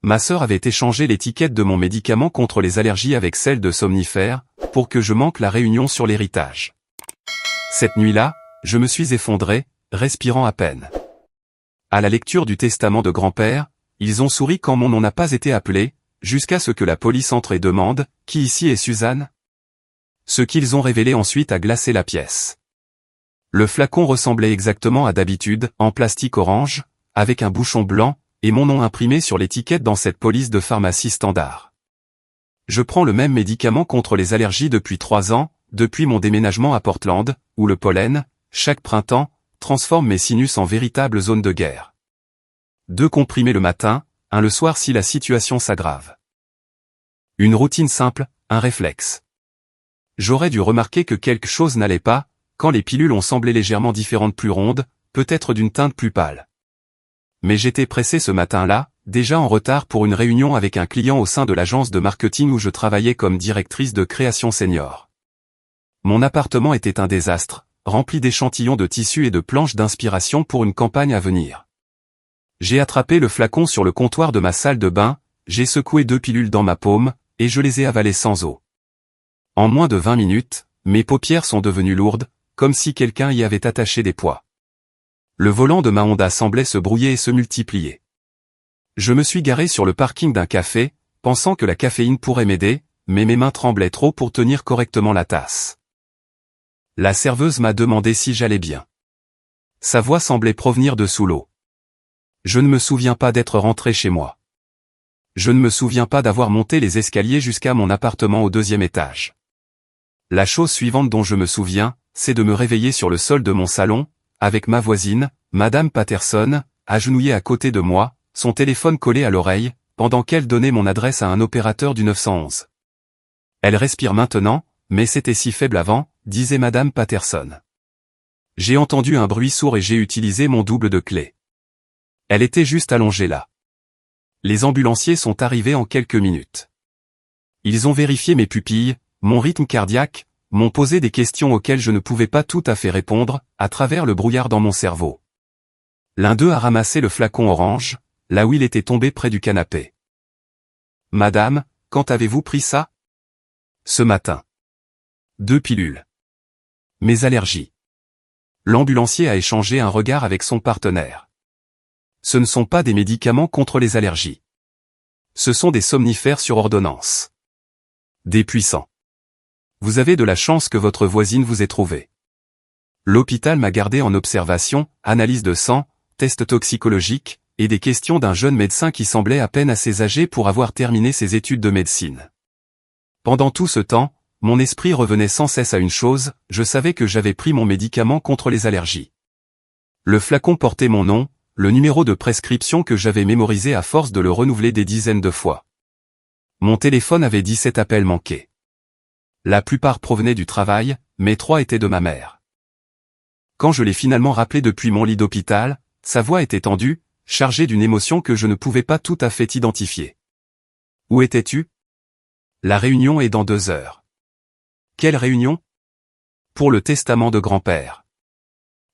Ma sœur avait échangé l'étiquette de mon médicament contre les allergies avec celle de somnifères, pour que je manque la réunion sur l'héritage. Cette nuit-là, je me suis effondré, respirant à peine. À la lecture du testament de grand-père, ils ont souri quand mon nom n'a pas été appelé, jusqu'à ce que la police entre et demande « Qui ici est Suzanne ?» Ce qu'ils ont révélé ensuite a glacé la pièce. Le flacon ressemblait exactement à d'habitude, en plastique orange, avec un bouchon blanc, et mon nom imprimé sur l'étiquette dans cette police de pharmacie standard. Je prends le même médicament contre les allergies depuis 3 ans, depuis mon déménagement à Portland, où le pollen, chaque printemps, transforme mes sinus en véritable zone de guerre. 2 comprimés le matin, 1 le soir si la situation s'aggrave. Une routine simple, un réflexe. J'aurais dû remarquer que quelque chose n'allait pas, quand les pilules ont semblé légèrement différentes, plus rondes, peut-être d'une teinte plus pâle. Mais j'étais pressé ce matin-là, déjà en retard pour une réunion avec un client au sein de l'agence de marketing où je travaillais comme directrice de création senior. Mon appartement était un désastre, rempli d'échantillons de tissus et de planches d'inspiration pour une campagne à venir. J'ai attrapé le flacon sur le comptoir de ma salle de bain, j'ai secoué 2 pilules dans ma paume, et je les ai avalées sans eau. En moins de 20 minutes, mes paupières sont devenues lourdes, comme si quelqu'un y avait attaché des poids. Le volant de ma Honda semblait se brouiller et se multiplier. Je me suis garé sur le parking d'un café, pensant que la caféine pourrait m'aider, mais mes mains tremblaient trop pour tenir correctement la tasse. La serveuse m'a demandé si j'allais bien. Sa voix semblait provenir de sous l'eau. Je ne me souviens pas d'être rentré chez moi. Je ne me souviens pas d'avoir monté les escaliers jusqu'à mon appartement au 2e étage. La chose suivante dont je me souviens, c'est de me réveiller sur le sol de mon salon, avec ma voisine, Madame Patterson, agenouillée à côté de moi, son téléphone collé à l'oreille, pendant qu'elle donnait mon adresse à un opérateur du 911. Elle respire maintenant, mais c'était si faible avant, disait Madame Patterson. J'ai entendu un bruit sourd et j'ai utilisé mon double de clé. Elle était juste allongée là. Les ambulanciers sont arrivés en quelques minutes. Ils ont vérifié mes pupilles, mon rythme cardiaque, m'ont posé des questions auxquelles je ne pouvais pas tout à fait répondre, à travers le brouillard dans mon cerveau. L'un d'eux a ramassé le flacon orange, là où il était tombé près du canapé. « Madame, quand avez-vous pris ça ?»« Ce matin. » 2 pilules. Mes allergies. L'ambulancier a échangé un regard avec son partenaire. Ce ne sont pas des médicaments contre les allergies. Ce sont des somnifères sur ordonnance. Des puissants. Vous avez de la chance que votre voisine vous ait trouvé. L'hôpital m'a gardé en observation, analyse de sang, test toxicologique, et des questions d'un jeune médecin qui semblait à peine assez âgé pour avoir terminé ses études de médecine. Pendant tout ce temps, mon esprit revenait sans cesse à une chose, je savais que j'avais pris mon médicament contre les allergies. Le flacon portait mon nom, le numéro de prescription que j'avais mémorisé à force de le renouveler des dizaines de fois. Mon téléphone avait 17 appels manqués. La plupart provenaient du travail, mais 3 étaient de ma mère. Quand je l'ai finalement rappelé depuis mon lit d'hôpital, sa voix était tendue, chargée d'une émotion que je ne pouvais pas tout à fait identifier. « Où étais-tu ? » ?»« La réunion est dans 2 heures. »« Quelle réunion ? » ?»« Pour le testament de grand-père. »«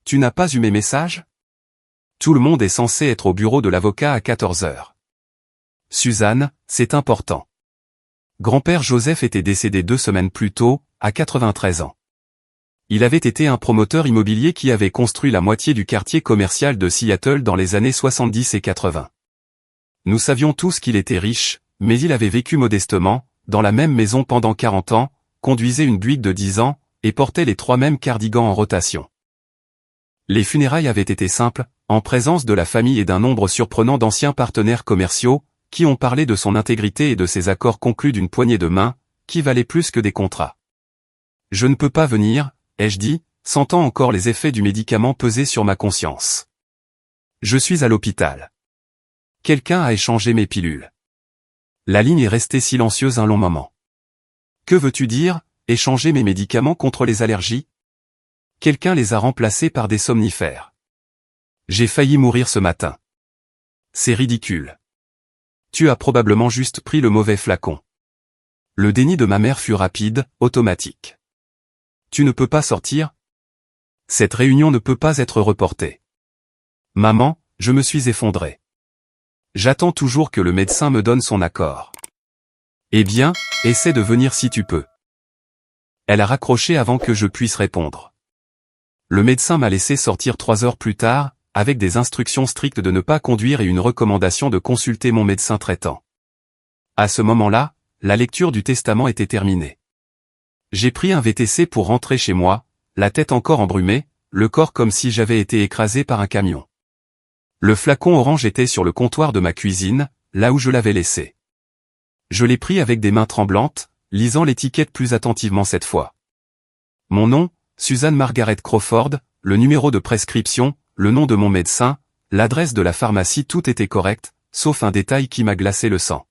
Tu n'as pas eu mes messages ? » Tout le monde est censé être au bureau de l'avocat à 14 heures. « Suzanne, c'est important. » Grand-père Joseph était décédé 2 semaines plus tôt, à 93 ans. Il avait été un promoteur immobilier qui avait construit la moitié du quartier commercial de Seattle dans les années 70 et 80. Nous savions tous qu'il était riche, mais il avait vécu modestement, dans la même maison pendant 40 ans, conduisait une Buick de 10 ans, et portait les 3 mêmes cardigans en rotation. Les funérailles avaient été simples, en présence de la famille et d'un nombre surprenant d'anciens partenaires commerciaux, qui ont parlé de son intégrité et de ses accords conclus d'une poignée de main, qui valaient plus que des contrats. « Je ne peux pas venir », ai-je dit, sentant encore les effets du médicament peser sur ma conscience. « Je suis à l'hôpital. Quelqu'un a échangé mes pilules. » La ligne est restée silencieuse un long moment. « Que veux-tu dire, échanger mes médicaments contre les allergies ? Quelqu'un les a remplacés par des somnifères. J'ai failli mourir ce matin. C'est ridicule. Tu as probablement juste pris le mauvais flacon. » Le déni de ma mère fut rapide, automatique. « Tu ne peux pas sortir ? Cette réunion ne peut pas être reportée. » Maman, je me suis effondré. J'attends toujours que le médecin me donne son accord. Eh bien, essaie de venir si tu peux. Elle a raccroché avant que je puisse répondre. Le médecin m'a laissé sortir 3 heures plus tard, avec des instructions strictes de ne pas conduire et une recommandation de consulter mon médecin traitant. À ce moment-là, la lecture du testament était terminée. J'ai pris un VTC pour rentrer chez moi, la tête encore embrumée, le corps comme si j'avais été écrasé par un camion. Le flacon orange était sur le comptoir de ma cuisine, là où je l'avais laissé. Je l'ai pris avec des mains tremblantes, lisant l'étiquette plus attentivement cette fois. Mon nom, Suzanne Margaret Crawford, le numéro de prescription, le nom de mon médecin, l'adresse de la pharmacie, tout était correct, sauf un détail qui m'a glacé le sang.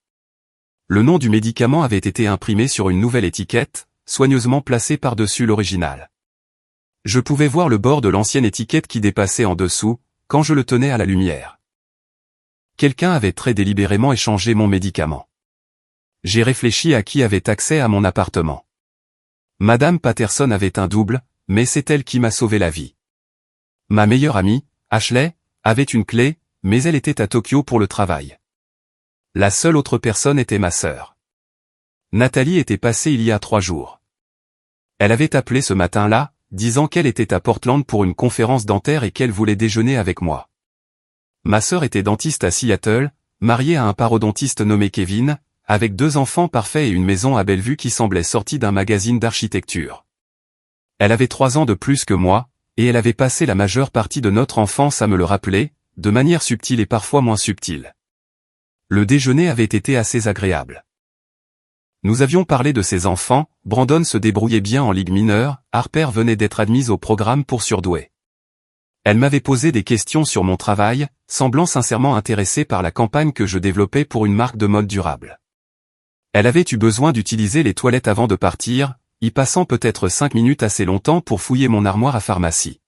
Le nom du médicament avait été imprimé sur une nouvelle étiquette, soigneusement placée par-dessus l'original. Je pouvais voir le bord de l'ancienne étiquette qui dépassait en dessous, quand je le tenais à la lumière. Quelqu'un avait très délibérément échangé mon médicament. J'ai réfléchi à qui avait accès à mon appartement. Madame Patterson avait un double, mais c'est elle qui m'a sauvé la vie. Ma meilleure amie, Ashley, avait une clé, mais elle était à Tokyo pour le travail. La seule autre personne était ma sœur. Nathalie était passée il y a 3 jours. Elle avait appelé ce matin-là, disant qu'elle était à Portland pour une conférence dentaire et qu'elle voulait déjeuner avec moi. Ma sœur était dentiste à Seattle, mariée à un parodontiste nommé Kevin, avec 2 enfants parfaits et une maison à Bellevue qui semblait sortie d'un magazine d'architecture. Elle avait 3 ans de plus que moi, et elle avait passé la majeure partie de notre enfance à me le rappeler, de manière subtile et parfois moins subtile. Le déjeuner avait été assez agréable. Nous avions parlé de ses enfants, Brandon se débrouillait bien en ligue mineure, Harper venait d'être admise au programme pour surdoués. Elle m'avait posé des questions sur mon travail, semblant sincèrement intéressée par la campagne que je développais pour une marque de mode durable. Elle avait eu besoin d'utiliser les toilettes avant de partir, y passant peut-être 5 minutes assez longtemps pour fouiller mon armoire à pharmacie.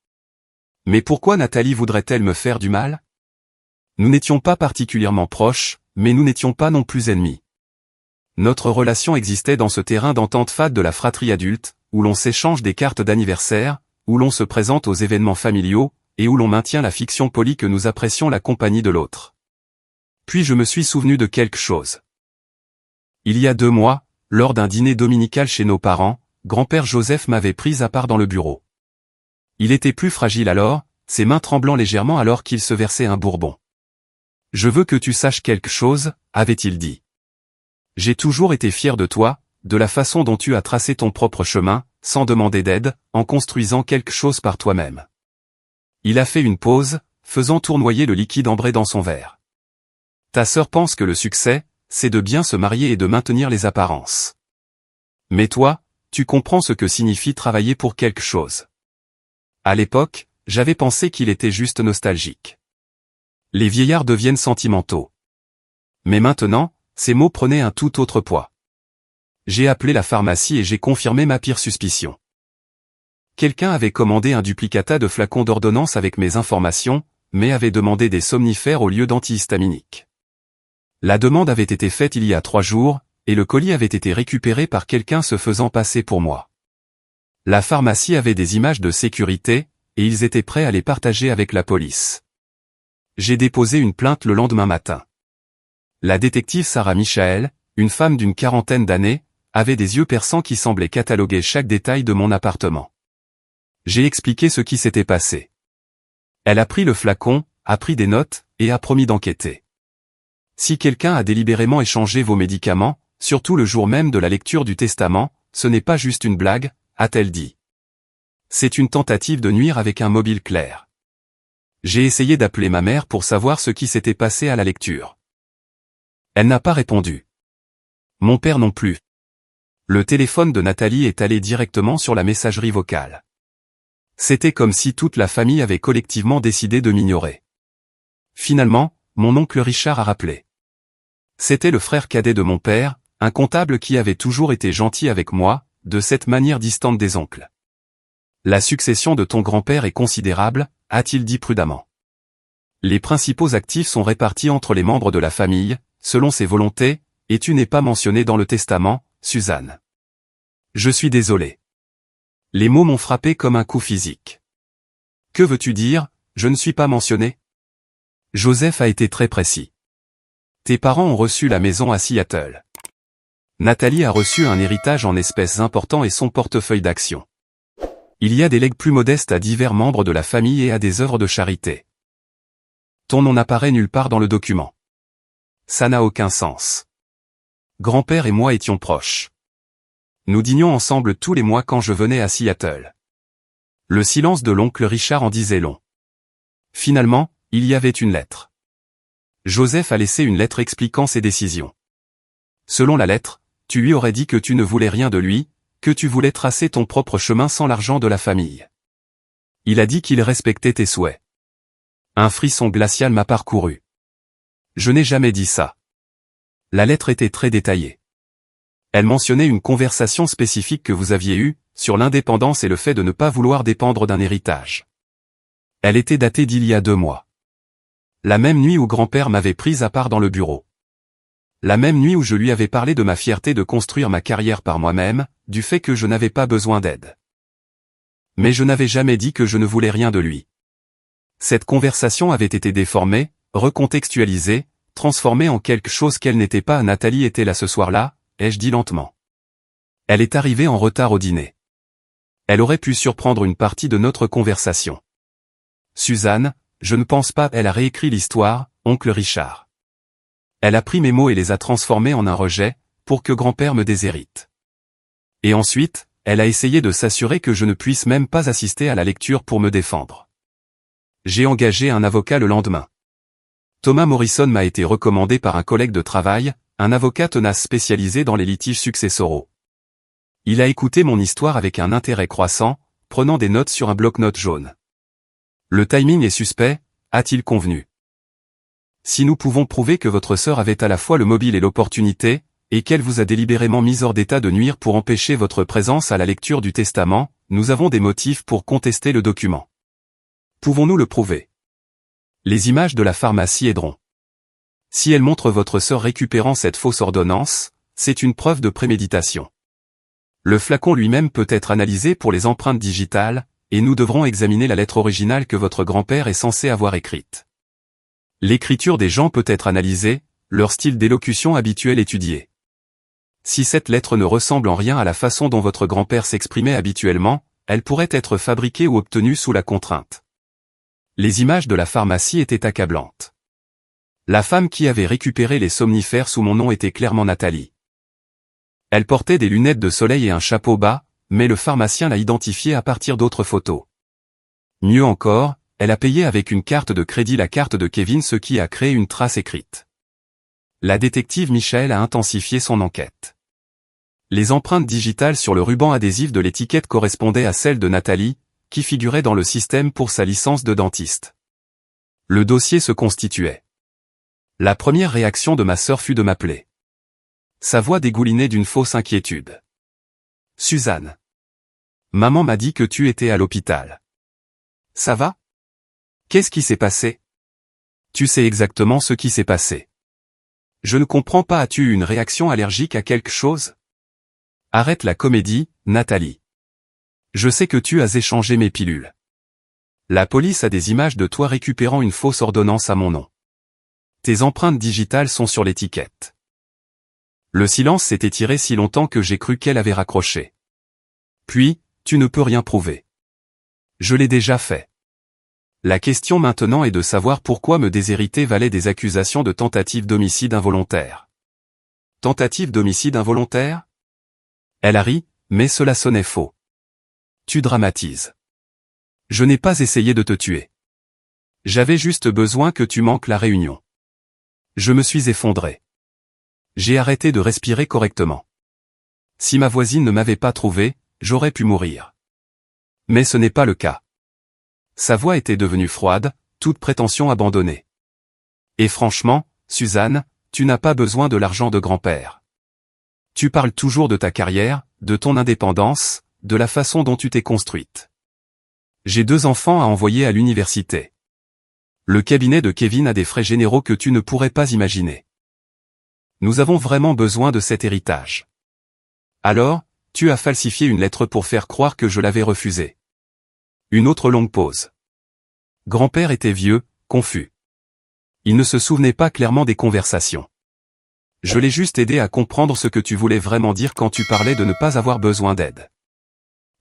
Mais pourquoi Nathalie voudrait-elle me faire du mal? Nous n'étions pas particulièrement proches, mais nous n'étions pas non plus ennemis. Notre relation existait dans ce terrain d'entente fade de la fratrie adulte, où l'on s'échange des cartes d'anniversaire, où l'on se présente aux événements familiaux, et où l'on maintient la fiction polie que nous apprécions la compagnie de l'autre. Puis je me suis souvenu de quelque chose. Il y a 2 mois, lors d'un dîner dominical chez nos parents, grand-père Joseph m'avait prise à part dans le bureau. Il était plus fragile alors, ses mains tremblant légèrement alors qu'il se versait un bourbon. « Je veux que tu saches quelque chose », avait-il dit. « J'ai toujours été fier de toi, de la façon dont tu as tracé ton propre chemin, sans demander d'aide, en construisant quelque chose par toi-même. » Il a fait une pause, faisant tournoyer le liquide ambré dans son verre. « Ta sœur pense que le succès, c'est de bien se marier et de maintenir les apparences. Mais toi, tu comprends ce que signifie travailler pour quelque chose. » À l'époque, j'avais pensé qu'il était juste nostalgique. Les vieillards deviennent sentimentaux. Mais maintenant, ces mots prenaient un tout autre poids. J'ai appelé la pharmacie et j'ai confirmé ma pire suspicion. Quelqu'un avait commandé un duplicata de flacons d'ordonnance avec mes informations, mais avait demandé des somnifères au lieu d'antihistaminiques. La demande avait été faite il y a 3 jours, et le colis avait été récupéré par quelqu'un se faisant passer pour moi. La pharmacie avait des images de sécurité, et ils étaient prêts à les partager avec la police. J'ai déposé une plainte le lendemain matin. La détective Sarah Michael, une femme d'une 40aine d'années, avait des yeux perçants qui semblaient cataloguer chaque détail de mon appartement. J'ai expliqué ce qui s'était passé. Elle a pris le flacon, a pris des notes, et a promis d'enquêter. Si quelqu'un a délibérément échangé vos médicaments, surtout le jour même de la lecture du testament, ce n'est pas juste une blague, a-t-elle dit. C'est une tentative de nuire avec un mobile clair. J'ai essayé d'appeler ma mère pour savoir ce qui s'était passé à la lecture. Elle n'a pas répondu. Mon père non plus. Le téléphone de Nathalie est allé directement sur la messagerie vocale. C'était comme si toute la famille avait collectivement décidé de m'ignorer. Finalement, mon oncle Richard a rappelé. C'était le frère cadet de mon père, un comptable qui avait toujours été gentil avec moi, de cette manière distante des oncles. La succession de ton grand-père est considérable, a-t-il dit prudemment. Les principaux actifs sont répartis entre les membres de la famille, selon ses volontés, et tu n'es pas mentionné dans le testament, Suzanne. Je suis désolé. Les mots m'ont frappé comme un coup physique. Que veux-tu dire, je ne suis pas mentionné? Joseph a été très précis. Tes parents ont reçu la maison à Seattle. Nathalie a reçu un héritage en espèces important et son portefeuille d'actions. Il y a des legs plus modestes à divers membres de la famille et à des œuvres de charité. Ton nom n'apparaît nulle part dans le document. Ça n'a aucun sens. Grand-père et moi étions proches. Nous dînions ensemble tous les mois quand je venais à Seattle. Le silence de l'oncle Richard en disait long. Finalement, il y avait une lettre. Joseph a laissé une lettre expliquant ses décisions. Selon la lettre, tu lui aurais dit que tu ne voulais rien de lui, que tu voulais tracer ton propre chemin sans l'argent de la famille. Il a dit qu'il respectait tes souhaits. Un frisson glacial m'a parcouru. Je n'ai jamais dit ça. La lettre était très détaillée. Elle mentionnait une conversation spécifique que vous aviez eue, sur l'indépendance et le fait de ne pas vouloir dépendre d'un héritage. Elle était datée d'il y a 2 mois. La même nuit où grand-père m'avait prise à part dans le bureau. La même nuit où je lui avais parlé de ma fierté de construire ma carrière par moi-même, du fait que je n'avais pas besoin d'aide. Mais je n'avais jamais dit que je ne voulais rien de lui. Cette conversation avait été déformée, recontextualisée, transformée en quelque chose qu'elle n'était pas. Nathalie était là ce soir-là, ai-je dit lentement. Elle est arrivée en retard au dîner. Elle aurait pu surprendre une partie de notre conversation. Suzanne, je ne pense pas. Elle a réécrit l'histoire, oncle Richard. Elle a pris mes mots et les a transformés en un rejet, pour que grand-père me déshérite. Et ensuite, elle a essayé de s'assurer que je ne puisse même pas assister à la lecture pour me défendre. J'ai engagé un avocat le lendemain. Thomas Morrison m'a été recommandé par un collègue de travail, un avocat tenace spécialisé dans les litiges successoraux. Il a écouté mon histoire avec un intérêt croissant, prenant des notes sur un bloc-notes jaune. Le timing est suspect, a-t-il convenu. Si nous pouvons prouver que votre sœur avait à la fois le mobile et l'opportunité, et qu'elle vous a délibérément mis hors d'état de nuire pour empêcher votre présence à la lecture du testament, nous avons des motifs pour contester le document. Pouvons-nous le prouver? Les images de la pharmacie aideront. Si elles montrent votre sœur récupérant cette fausse ordonnance, c'est une preuve de préméditation. Le flacon lui-même peut être analysé pour les empreintes digitales, et nous devrons examiner la lettre originale que votre grand-père est censé avoir écrite. L'écriture des gens peut être analysée, leur style d'élocution habituel étudié. Si cette lettre ne ressemble en rien à la façon dont votre grand-père s'exprimait habituellement, elle pourrait être fabriquée ou obtenue sous la contrainte. Les images de la pharmacie étaient accablantes. La femme qui avait récupéré les somnifères sous mon nom était clairement Nathalie. Elle portait des lunettes de soleil et un chapeau bas, mais le pharmacien l'a identifiée à partir d'autres photos. Mieux encore, elle a payé avec une carte de crédit la carte de Kevin, ce qui a créé une trace écrite. La détective Michael a intensifié son enquête. Les empreintes digitales sur le ruban adhésif de l'étiquette correspondaient à celles de Nathalie, qui figurait dans le système pour sa licence de dentiste. Le dossier se constituait. La première réaction de ma sœur fut de m'appeler. Sa voix dégoulinait d'une fausse inquiétude. « Suzanne. Maman m'a dit que tu étais à l'hôpital. Ça va? Qu'est-ce qui s'est passé? Tu sais exactement ce qui s'est passé. Je ne comprends pas, as-tu eu une réaction allergique à quelque chose? Arrête la comédie, Nathalie. Je sais que tu as échangé mes pilules. La police a des images de toi récupérant une fausse ordonnance à mon nom. Tes empreintes digitales sont sur l'étiquette. Le silence s'est étiré si longtemps que j'ai cru qu'elle avait raccroché. Puis, tu ne peux rien prouver. Je l'ai déjà fait. La question maintenant est de savoir pourquoi me déshériter valait des accusations de tentative d'homicide involontaire. Tentative d'homicide involontaire? Elle a ri, mais cela sonnait faux. Tu dramatises. Je n'ai pas essayé de te tuer. J'avais juste besoin que tu manques la réunion. Je me suis effondré. J'ai arrêté de respirer correctement. Si ma voisine ne m'avait pas trouvé, j'aurais pu mourir. Mais ce n'est pas le cas. Sa voix était devenue froide, toute prétention abandonnée. Et franchement, Suzanne, tu n'as pas besoin de l'argent de grand-père. Tu parles toujours de ta carrière, de ton indépendance, de la façon dont tu t'es construite. J'ai 2 enfants à envoyer à l'université. Le cabinet de Kevin a des frais généraux que tu ne pourrais pas imaginer. Nous avons vraiment besoin de cet héritage. Alors, tu as falsifié une lettre pour faire croire que je l'avais refusée. Une autre longue pause. Grand-père était vieux, confus. Il ne se souvenait pas clairement des conversations. Je l'ai juste aidé à comprendre ce que tu voulais vraiment dire quand tu parlais de ne pas avoir besoin d'aide.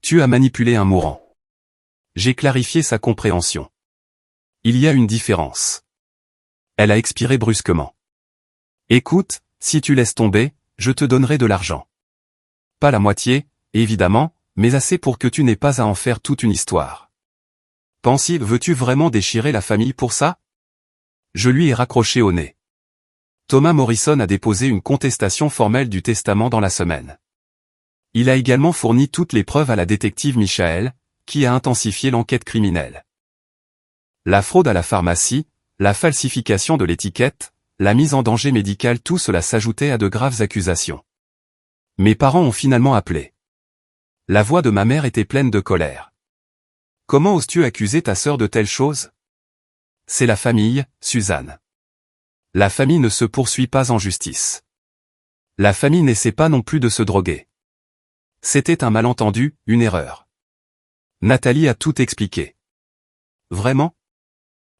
Tu as manipulé un mourant. J'ai clarifié sa compréhension. Il y a une différence. Elle a expiré brusquement. Écoute, si tu laisses tomber, je te donnerai de l'argent. Pas la moitié, évidemment, mais assez pour que tu n'aies pas à en faire toute une histoire. Pensive, veux-tu vraiment déchirer la famille pour ça? Je lui ai raccroché au nez. Thomas Morrison a déposé une contestation formelle du testament dans la semaine. Il a également fourni toutes les preuves à la détective Michael, qui a intensifié l'enquête criminelle. La fraude à la pharmacie, la falsification de l'étiquette, la mise en danger médical, tout cela s'ajoutait à de graves accusations. Mes parents ont finalement appelé. La voix de ma mère était pleine de colère. Comment oses-tu accuser ta sœur de telles choses? C'est la famille, Suzanne. La famille ne se poursuit pas en justice. La famille n'essaie pas non plus de se droguer. C'était un malentendu, une erreur. Nathalie a tout expliqué. Vraiment?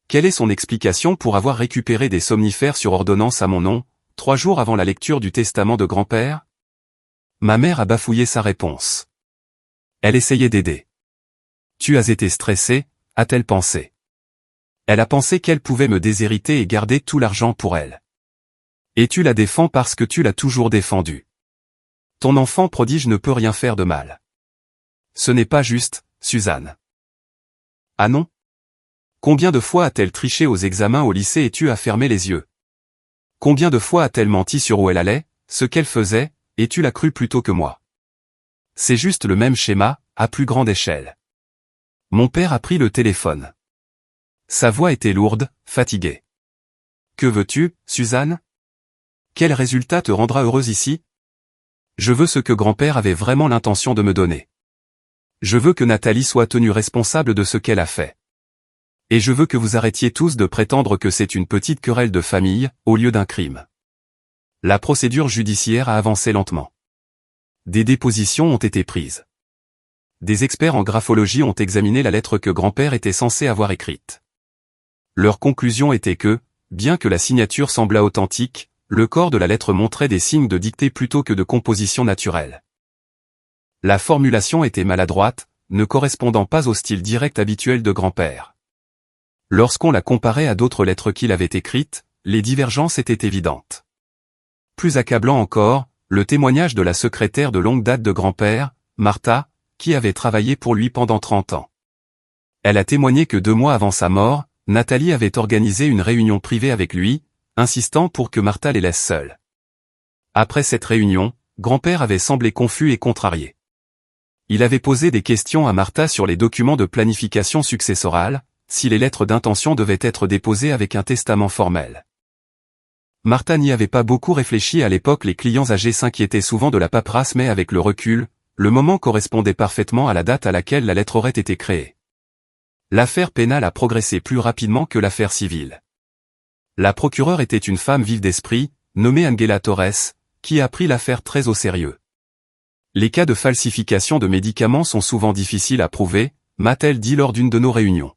Quelle est son explication pour avoir récupéré des somnifères sur ordonnance à mon nom, 3 jours avant la lecture du testament de grand-père? Ma mère a bafouillé sa réponse. Elle essayait d'aider. Tu as été stressée, a-t-elle pensé? Elle a pensé qu'elle pouvait me déshériter et garder tout l'argent pour elle. Et tu la défends parce que tu l'as toujours défendue. Ton enfant prodige ne peut rien faire de mal. Ce n'est pas juste, Suzanne. Ah non? Combien de fois a-t-elle triché aux examens au lycée et tu as fermé les yeux? Combien de fois a-t-elle menti sur où elle allait, ce qu'elle faisait, et tu l'as cru plutôt que moi? C'est juste le même schéma, à plus grande échelle. Mon père a pris le téléphone. Sa voix était lourde, fatiguée. Que veux-tu, Suzanne? Quel résultat te rendra heureuse ici? Je veux ce que grand-père avait vraiment l'intention de me donner. Je veux que Nathalie soit tenue responsable de ce qu'elle a fait. Et je veux que vous arrêtiez tous de prétendre que c'est une petite querelle de famille, au lieu d'un crime. La procédure judiciaire a avancé lentement. Des dépositions ont été prises. Des experts en graphologie ont examiné la lettre que grand-père était censé avoir écrite. Leur conclusion était que, bien que la signature semblât authentique, le corps de la lettre montrait des signes de dictée plutôt que de composition naturelle. La formulation était maladroite, ne correspondant pas au style direct habituel de grand-père. Lorsqu'on la comparait à d'autres lettres qu'il avait écrites, les divergences étaient évidentes. Plus accablant encore, le témoignage de la secrétaire de longue date de grand-père, Martha, qui avait travaillé pour lui pendant 30 ans. Elle a témoigné que 2 mois avant sa mort, Nathalie avait organisé une réunion privée avec lui, insistant pour que Martha les laisse seuls. Après cette réunion, grand-père avait semblé confus et contrarié. Il avait posé des questions à Martha sur les documents de planification successorale, si les lettres d'intention devaient être déposées avec un testament formel. Martha n'y avait pas beaucoup réfléchi à l'époque, les clients âgés s'inquiétaient souvent de la paperasse, mais avec le recul, le moment correspondait parfaitement à la date à laquelle la lettre aurait été créée. L'affaire pénale a progressé plus rapidement que l'affaire civile. La procureure était une femme vive d'esprit, nommée Angela Torres, qui a pris l'affaire très au sérieux. Les cas de falsification de médicaments sont souvent difficiles à prouver, m'a-t-elle dit lors d'une de nos réunions.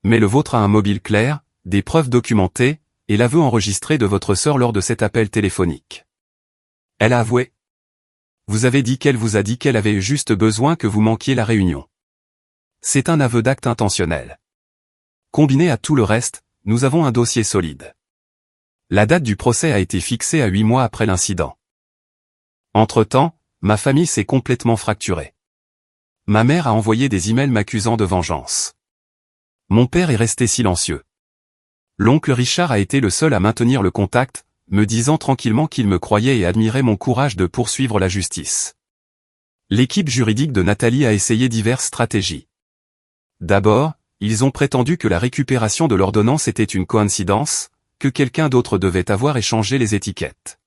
Mais le vôtre a un mobile clair, des preuves documentées, et l'aveu enregistré de votre sœur lors de cet appel téléphonique. Elle a avoué. Vous avez dit qu'elle vous a dit qu'elle avait juste besoin que vous manquiez la réunion. C'est un aveu d'acte intentionnel. Combiné à tout le reste, nous avons un dossier solide. La date du procès a été fixée à 8 mois après l'incident. Entre-temps, ma famille s'est complètement fracturée. Ma mère a envoyé des emails m'accusant de vengeance. Mon père est resté silencieux. L'oncle Richard a été le seul à maintenir le contact, me disant tranquillement qu'il me croyait et admirait mon courage de poursuivre la justice. L'équipe juridique de Nathalie a essayé diverses stratégies. D'abord, ils ont prétendu que la récupération de l'ordonnance était une coïncidence, que quelqu'un d'autre devait avoir échangé les étiquettes.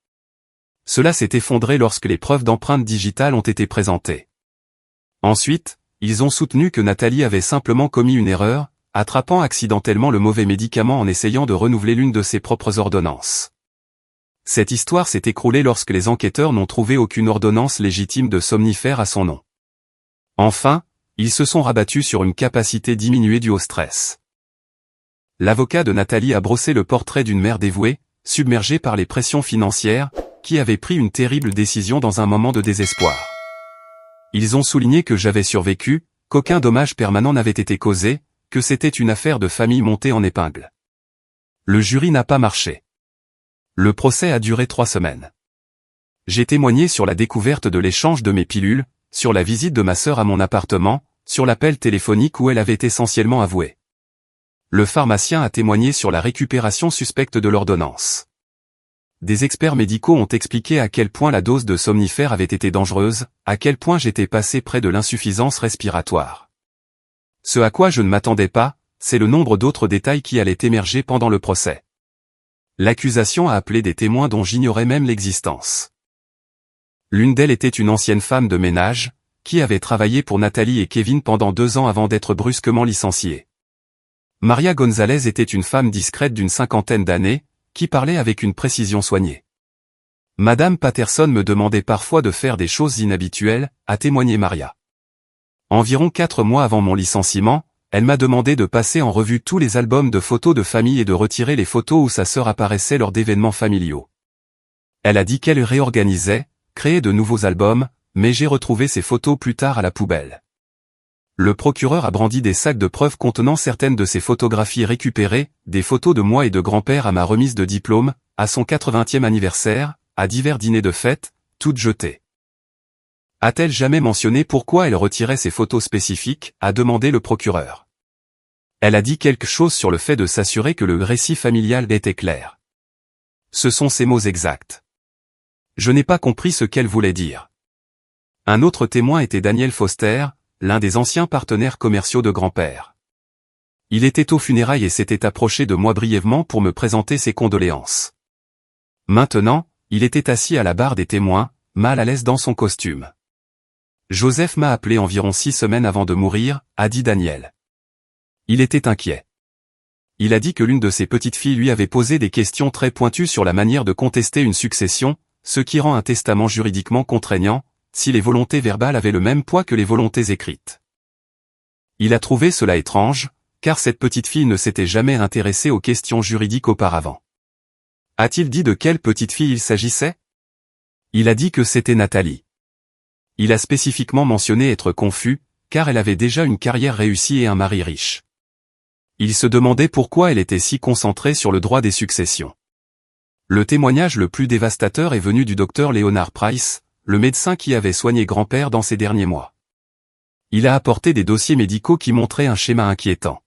Cela s'est effondré lorsque les preuves d'empreintes digitales ont été présentées. Ensuite, ils ont soutenu que Nathalie avait simplement commis une erreur, attrapant accidentellement le mauvais médicament en essayant de renouveler l'une de ses propres ordonnances. Cette histoire s'est écroulée lorsque les enquêteurs n'ont trouvé aucune ordonnance légitime de somnifères à son nom. Enfin, ils se sont rabattus sur une capacité diminuée due au stress. L'avocat de Nathalie a brossé le portrait d'une mère dévouée, submergé par les pressions financières, qui avaient pris une terrible décision dans un moment de désespoir. Ils ont souligné que j'avais survécu, qu'aucun dommage permanent n'avait été causé, que c'était une affaire de famille montée en épingle. Le jury n'a pas marché. Le procès a duré 3 semaines. J'ai témoigné sur la découverte de l'échange de mes pilules, sur la visite de ma sœur à mon appartement, sur l'appel téléphonique où elle avait essentiellement avoué. Le pharmacien a témoigné sur la récupération suspecte de l'ordonnance. Des experts médicaux ont expliqué à quel point la dose de somnifères avait été dangereuse, à quel point j'étais passé près de l'insuffisance respiratoire. Ce à quoi je ne m'attendais pas, c'est le nombre d'autres détails qui allaient émerger pendant le procès. L'accusation a appelé des témoins dont j'ignorais même l'existence. L'une d'elles était une ancienne femme de ménage, qui avait travaillé pour Nathalie et Kevin pendant 2 ans avant d'être brusquement licenciée. Maria Gonzalez était une femme discrète d'une 50aine d'années, qui parlait avec une précision soignée. Madame Patterson me demandait parfois de faire des choses inhabituelles, a témoigné Maria. Environ 4 mois avant mon licenciement, elle m'a demandé de passer en revue tous les albums de photos de famille et de retirer les photos où sa sœur apparaissait lors d'événements familiaux. Elle a dit qu'elle réorganisait, créait de nouveaux albums, mais j'ai retrouvé ces photos plus tard à la poubelle. Le procureur a brandi des sacs de preuves contenant certaines de ces photographies récupérées, des photos de moi et de grand-père à ma remise de diplôme, à son 80e anniversaire, à divers dîners de fête, toutes jetées. A-t-elle jamais mentionné pourquoi elle retirait ces photos spécifiques, a demandé le procureur. Elle a dit quelque chose sur le fait de s'assurer que le récit familial était clair. Ce sont ses mots exacts. Je n'ai pas compris ce qu'elle voulait dire. Un autre témoin était Daniel Foster, l'un des anciens partenaires commerciaux de grand-père. Il était aux funérailles et s'était approché de moi brièvement pour me présenter ses condoléances. Maintenant, il était assis à la barre des témoins, mal à l'aise dans son costume. Joseph m'a appelé environ 6 semaines avant de mourir, a dit Daniel. Il était inquiet. Il a dit que l'une de ses petites filles lui avait posé des questions très pointues sur la manière de contester une succession, ce qui rend un testament juridiquement contraignant, si les volontés verbales avaient le même poids que les volontés écrites. Il a trouvé cela étrange, car cette petite fille ne s'était jamais intéressée aux questions juridiques auparavant. A-t-il dit de quelle petite fille il s'agissait? Il a dit que c'était Nathalie. Il a spécifiquement mentionné être confus, car elle avait déjà une carrière réussie et un mari riche. Il se demandait pourquoi elle était si concentrée sur le droit des successions. Le témoignage le plus dévastateur est venu du docteur Leonard Price, le médecin qui avait soigné grand-père dans ces derniers mois. Il a apporté des dossiers médicaux qui montraient un schéma inquiétant.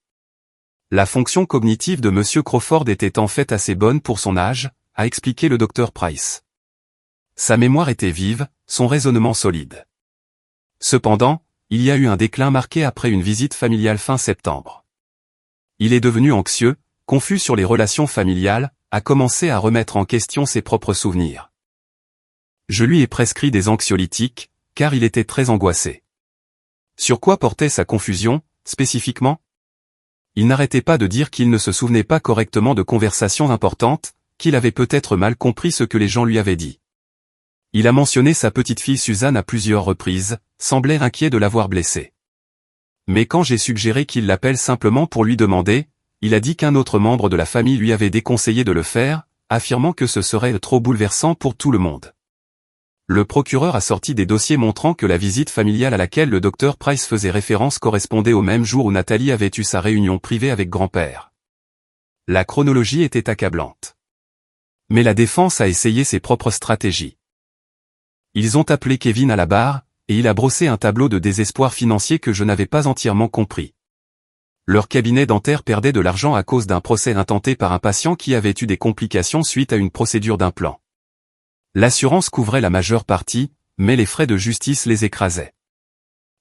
La fonction cognitive de M. Crawford était en fait assez bonne pour son âge, a expliqué le docteur Price. Sa mémoire était vive, son raisonnement solide. Cependant, il y a eu un déclin marqué après une visite familiale fin septembre. Il est devenu anxieux, confus sur les relations familiales, a commencé à remettre en question ses propres souvenirs. Je lui ai prescrit des anxiolytiques, car il était très angoissé. Sur quoi portait sa confusion, spécifiquement? Il n'arrêtait pas de dire qu'il ne se souvenait pas correctement de conversations importantes, qu'il avait peut-être mal compris ce que les gens lui avaient dit. Il a mentionné sa petite fille Suzanne à plusieurs reprises, semblait inquiet de l'avoir blessée. Mais quand j'ai suggéré qu'il l'appelle simplement pour lui demander, il a dit qu'un autre membre de la famille lui avait déconseillé de le faire, affirmant que ce serait trop bouleversant pour tout le monde. Le procureur a sorti des dossiers montrant que la visite familiale à laquelle le docteur Price faisait référence correspondait au même jour où Nathalie avait eu sa réunion privée avec grand-père. La chronologie était accablante. Mais la défense a essayé ses propres stratégies. Ils ont appelé Kevin à la barre, et il a brossé un tableau de désespoir financier que je n'avais pas entièrement compris. Leur cabinet dentaire perdait de l'argent à cause d'un procès intenté par un patient qui avait eu des complications suite à une procédure d'implant. L'assurance couvrait la majeure partie, mais les frais de justice les écrasaient.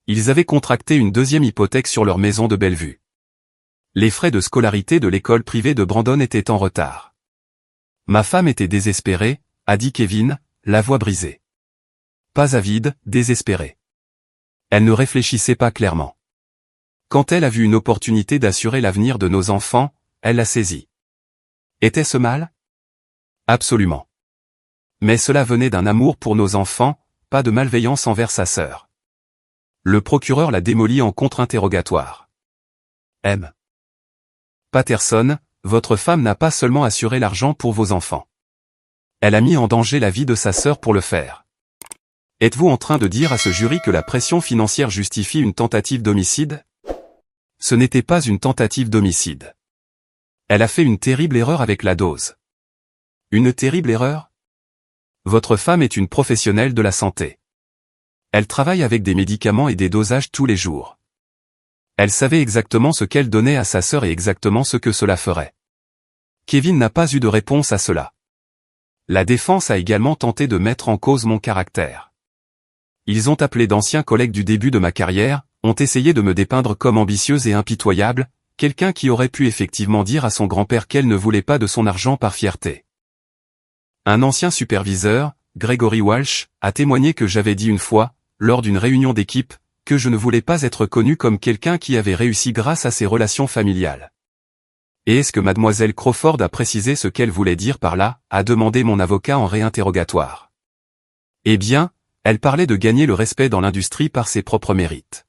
Ils avaient contracté une deuxième hypothèque sur leur maison de Bellevue. Les frais de scolarité de l'école privée de Brandon étaient en retard. Ma femme était désespérée, a dit Kevin, la voix brisée. Pas avide, désespérée. Elle ne réfléchissait pas clairement. Quand elle a vu une opportunité d'assurer l'avenir de nos enfants, elle l'a saisie. Était-ce mal? Absolument. Mais cela venait d'un amour pour nos enfants, pas de malveillance envers sa sœur. Le procureur l'a démoli en contre-interrogatoire. M. Patterson, votre femme n'a pas seulement assuré l'argent pour vos enfants. Elle a mis en danger la vie de sa sœur pour le faire. Êtes-vous en train de dire à ce jury que la pression financière justifie une tentative d'homicide? Ce n'était pas une tentative d'homicide. Elle a fait une terrible erreur avec la dose. Une terrible erreur? Votre femme est une professionnelle de la santé. Elle travaille avec des médicaments et des dosages tous les jours. Elle savait exactement ce qu'elle donnait à sa sœur et exactement ce que cela ferait. Kevin n'a pas eu de réponse à cela. La défense a également tenté de mettre en cause mon caractère. Ils ont appelé d'anciens collègues du début de ma carrière, ont essayé de me dépeindre comme ambitieuse et impitoyable, quelqu'un qui aurait pu effectivement dire à son grand-père qu'elle ne voulait pas de son argent par fierté. Un ancien superviseur, Gregory Walsh, a témoigné que j'avais dit une fois, lors d'une réunion d'équipe, que je ne voulais pas être connu comme quelqu'un qui avait réussi grâce à ses relations familiales. Et est-ce que mademoiselle Crawford a précisé ce qu'elle voulait dire par là, a demandé mon avocat en réinterrogatoire. Eh bien, elle parlait de gagner le respect dans l'industrie par ses propres mérites.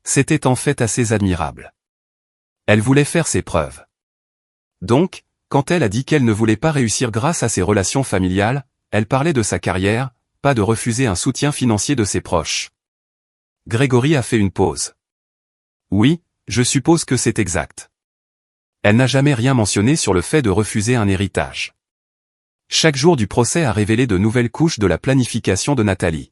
C'était en fait assez admirable. Elle voulait faire ses preuves. Donc, quand elle a dit qu'elle ne voulait pas réussir grâce à ses relations familiales, elle parlait de sa carrière, pas de refuser un soutien financier de ses proches. Gregory a fait une pause. Oui, je suppose que c'est exact. Elle n'a jamais rien mentionné sur le fait de refuser un héritage. Chaque jour du procès a révélé de nouvelles couches de la planification de Nathalie.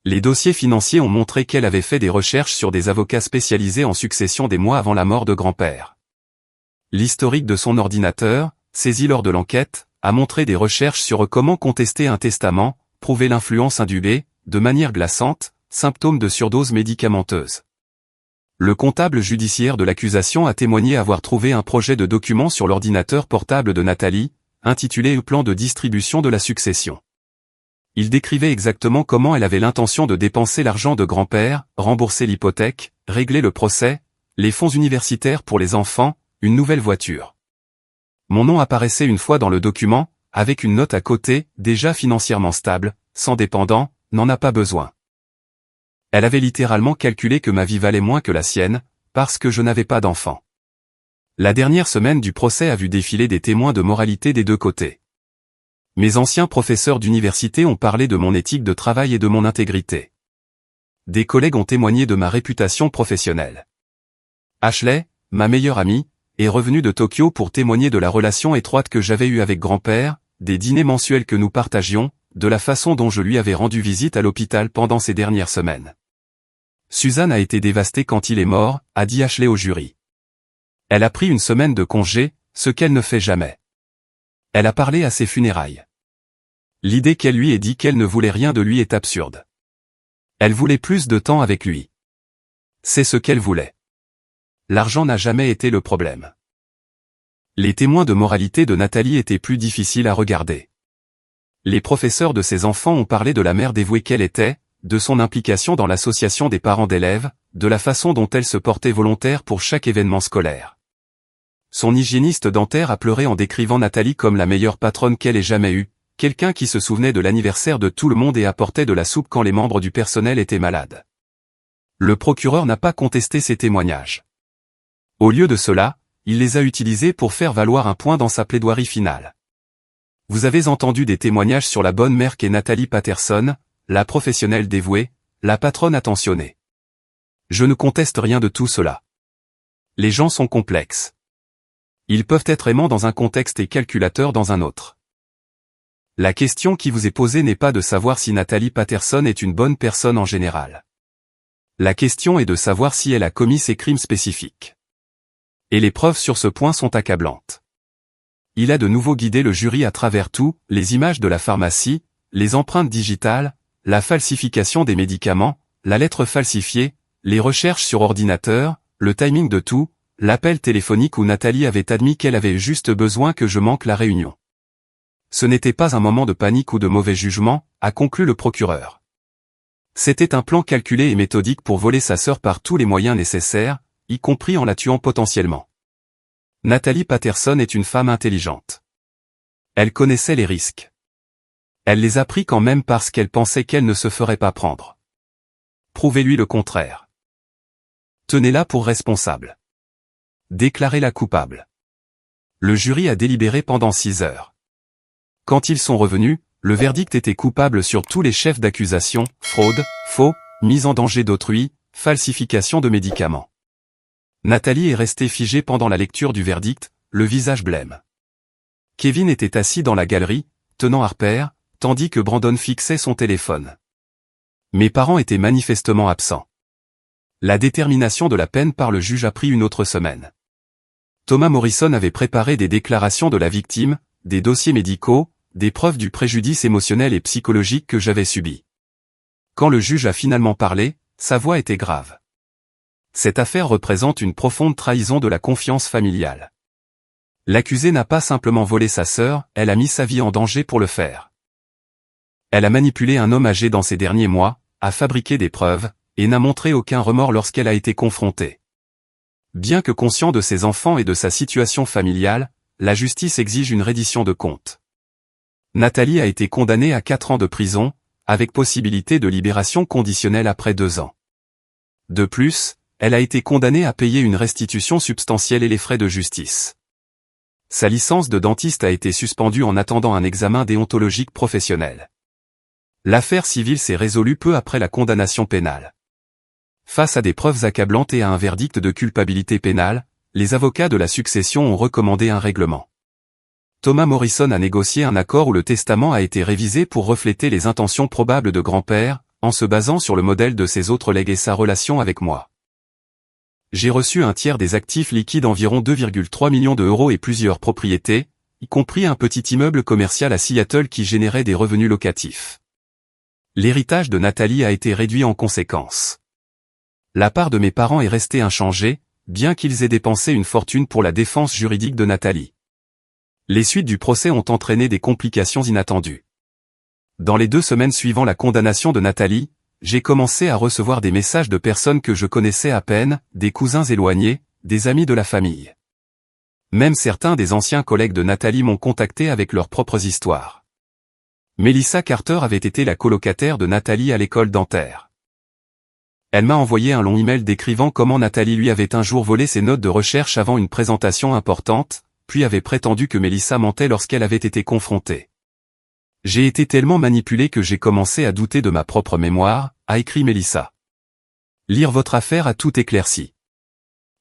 Les dossiers financiers ont montré qu'elle avait fait des recherches sur des avocats spécialisés en succession des mois avant la mort de grand-père. L'historique de son ordinateur, saisi lors de l'enquête, a montré des recherches sur comment contester un testament, prouver l'influence indubée, de manière glaçante, symptômes de surdose médicamenteuse. Le comptable judiciaire de l'accusation a témoigné avoir trouvé un projet de document sur l'ordinateur portable de Nathalie, intitulé « Plan de distribution de la succession ». Il décrivait exactement comment elle avait l'intention de dépenser l'argent de grand-père, rembourser l'hypothèque, régler le procès, les fonds universitaires pour les enfants, une nouvelle voiture. Mon nom apparaissait une fois dans le document, avec une note à côté, déjà financièrement stable, sans dépendant, n'en a pas besoin. Elle avait littéralement calculé que ma vie valait moins que la sienne, parce que je n'avais pas d'enfant. La dernière semaine du procès a vu défiler des témoins de moralité des deux côtés. Mes anciens professeurs d'université ont parlé de mon éthique de travail et de mon intégrité. Des collègues ont témoigné de ma réputation professionnelle. Ashley, ma meilleure amie, est revenue de Tokyo pour témoigner de la relation étroite que j'avais eue avec grand-père, des dîners mensuels que nous partagions, de la façon dont je lui avais rendu visite à l'hôpital pendant ces dernières semaines. Suzanne a été dévastée quand il est mort, a dit Ashley au jury. Elle a pris une semaine de congé, ce qu'elle ne fait jamais. Elle a parlé à ses funérailles. L'idée qu'elle lui ait dit qu'elle ne voulait rien de lui est absurde. Elle voulait plus de temps avec lui. C'est ce qu'elle voulait. L'argent n'a jamais été le problème. Les témoins de moralité de Nathalie étaient plus difficiles à regarder. Les professeurs de ses enfants ont parlé de la mère dévouée qu'elle était, de son implication dans l'association des parents d'élèves, de la façon dont elle se portait volontaire pour chaque événement scolaire. Son hygiéniste dentaire a pleuré en décrivant Nathalie comme la meilleure patronne qu'elle ait jamais eue, quelqu'un qui se souvenait de l'anniversaire de tout le monde et apportait de la soupe quand les membres du personnel étaient malades. Le procureur n'a pas contesté ces témoignages. Au lieu de cela, il les a utilisés pour faire valoir un point dans sa plaidoirie finale. Vous avez entendu des témoignages sur la bonne mère qu'est Nathalie Patterson, la professionnelle dévouée, la patronne attentionnée. Je ne conteste rien de tout cela. Les gens sont complexes. Ils peuvent être aimants dans un contexte et calculateurs dans un autre. La question qui vous est posée n'est pas de savoir si Nathalie Patterson est une bonne personne en général. La question est de savoir si elle a commis ces crimes spécifiques. Et les preuves sur ce point sont accablantes. Il a de nouveau guidé le jury à travers tout, les images de la pharmacie, les empreintes digitales, la falsification des médicaments, la lettre falsifiée, les recherches sur ordinateur, le timing de tout, l'appel téléphonique où Nathalie avait admis qu'elle avait juste besoin que je manque la réunion. Ce n'était pas un moment de panique ou de mauvais jugement, a conclu le procureur. C'était un plan calculé et méthodique pour voler sa sœur par tous les moyens nécessaires, y compris en la tuant potentiellement. Nathalie Patterson est une femme intelligente. Elle connaissait les risques. Elle les a pris quand même parce qu'elle pensait qu'elle ne se ferait pas prendre. Prouvez-lui le contraire. Tenez-la pour responsable. Déclarez-la coupable. Le jury a délibéré pendant 6 heures. Quand ils sont revenus, le verdict était coupable sur tous les chefs d'accusation, fraude, faux, mise en danger d'autrui, falsification de médicaments. Nathalie est restée figée pendant la lecture du verdict, le visage blême. Kevin était assis dans la galerie, tenant Harper, tandis que Brandon fixait son téléphone. Mes parents étaient manifestement absents. La détermination de la peine par le juge a pris une autre semaine. Thomas Morrison avait préparé des déclarations de la victime, des dossiers médicaux, des preuves du préjudice émotionnel et psychologique que j'avais subi. Quand le juge a finalement parlé, sa voix était grave. Cette affaire représente une profonde trahison de la confiance familiale. L'accusée n'a pas simplement volé sa sœur, elle a mis sa vie en danger pour le faire. Elle a manipulé un homme âgé dans ces derniers mois, a fabriqué des preuves, et n'a montré aucun remords lorsqu'elle a été confrontée. Bien que conscient de ses enfants et de sa situation familiale, la justice exige une reddition de comptes. Nathalie a été condamnée à 4 ans de prison, avec possibilité de libération conditionnelle après 2 ans. De plus, elle a été condamnée à payer une restitution substantielle et les frais de justice. Sa licence de dentiste a été suspendue en attendant un examen déontologique professionnel. L'affaire civile s'est résolue peu après la condamnation pénale. Face à des preuves accablantes et à un verdict de culpabilité pénale, les avocats de la succession ont recommandé un règlement. Thomas Morrison a négocié un accord où le testament a été révisé pour refléter les intentions probables de grand-père, en se basant sur le modèle de ses autres legs et sa relation avec moi. J'ai reçu un tiers des actifs liquides environ 2,3 millions d'euros et plusieurs propriétés, y compris un petit immeuble commercial à Seattle qui générait des revenus locatifs. L'héritage de Nathalie a été réduit en conséquence. La part de mes parents est restée inchangée, bien qu'ils aient dépensé une fortune pour la défense juridique de Nathalie. Les suites du procès ont entraîné des complications inattendues. Dans les 2 semaines suivant la condamnation de Nathalie, j'ai commencé à recevoir des messages de personnes que je connaissais à peine, des cousins éloignés, des amis de la famille. Même certains des anciens collègues de Nathalie m'ont contacté avec leurs propres histoires. Melissa Carter avait été la colocataire de Nathalie à l'école dentaire. Elle m'a envoyé un long email décrivant comment Nathalie lui avait un jour volé ses notes de recherche avant une présentation importante, puis avait prétendu que Melissa mentait lorsqu'elle avait été confrontée. J'ai été tellement manipulé que j'ai commencé à douter de ma propre mémoire, a écrit Melissa. Lire votre affaire a tout éclairci.